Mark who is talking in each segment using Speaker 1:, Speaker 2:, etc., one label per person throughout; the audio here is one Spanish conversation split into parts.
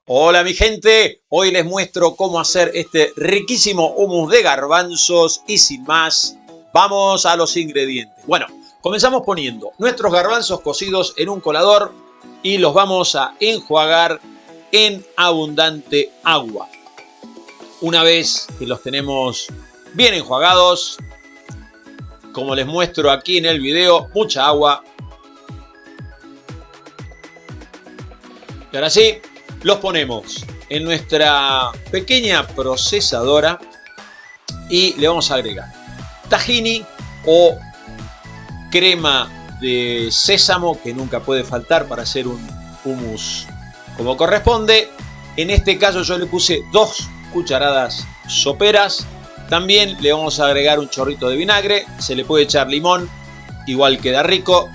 Speaker 1: Hola mi gente, hoy les muestro cómo hacer este riquísimo hummus de garbanzos y sin más, vamos a los ingredientes. Bueno, comenzamos poniendo nuestros garbanzos cocidos en un colador y los vamos a enjuagar en abundante agua. Una vez que los tenemos bien enjuagados, como les muestro aquí en el video, mucha agua. Y ahora sí, los ponemos en nuestra pequeña procesadora y le vamos a agregar tahini o crema de sésamo, que nunca puede faltar para hacer un hummus como corresponde. En este caso yo le puse 2 cucharadas soperas. También le vamos a agregar un chorrito de vinagre, se le puede echar limón, igual queda rico,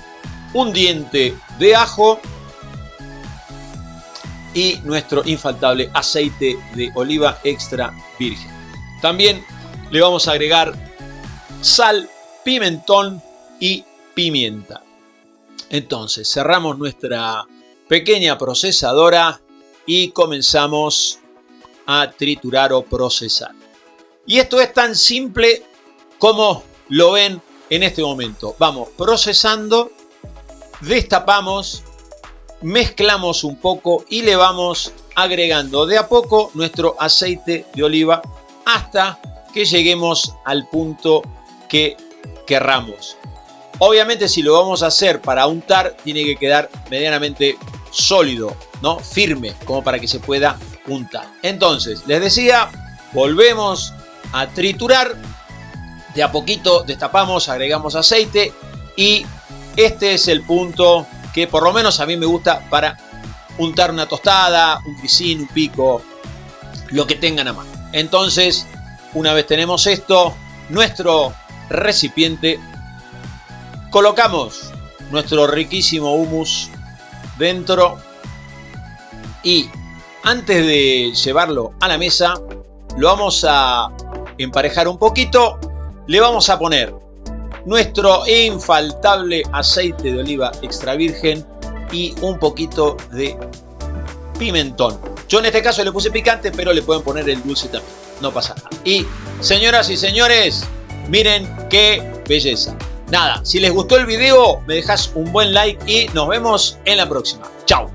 Speaker 1: un diente de ajo y nuestro infaltable aceite de oliva extra virgen. También le vamos a agregar sal, pimentón y pimienta. Entonces cerramos nuestra pequeña procesadora y comenzamos a triturar o procesar. Y esto es tan simple como lo ven en este momento. Vamos procesando, destapamos, mezclamos un poco y le vamos agregando de a poco nuestro aceite de oliva hasta que lleguemos al punto que querramos. Obviamente si lo vamos a hacer para untar tiene que quedar medianamente sólido, ¿no? Firme, como para que se pueda untar. Entonces, les decía, volvemos a triturar, de a poquito destapamos, agregamos aceite y este es el punto que por lo menos a mí me gusta para untar una tostada, un grisín, un pico, lo que tengan a mano. Entonces, una vez tenemos esto, nuestro recipiente, colocamos nuestro riquísimo hummus dentro y antes de llevarlo a la mesa, lo vamos a emparejar un poquito, le vamos a poner nuestro infaltable aceite de oliva extra virgen y un poquito de pimentón. Yo en este caso le puse picante, pero le pueden poner el dulce también, no pasa nada. Y señoras y señores, miren qué belleza. Nada, si les gustó el video, me dejas un buen like y nos vemos en la próxima. Chao.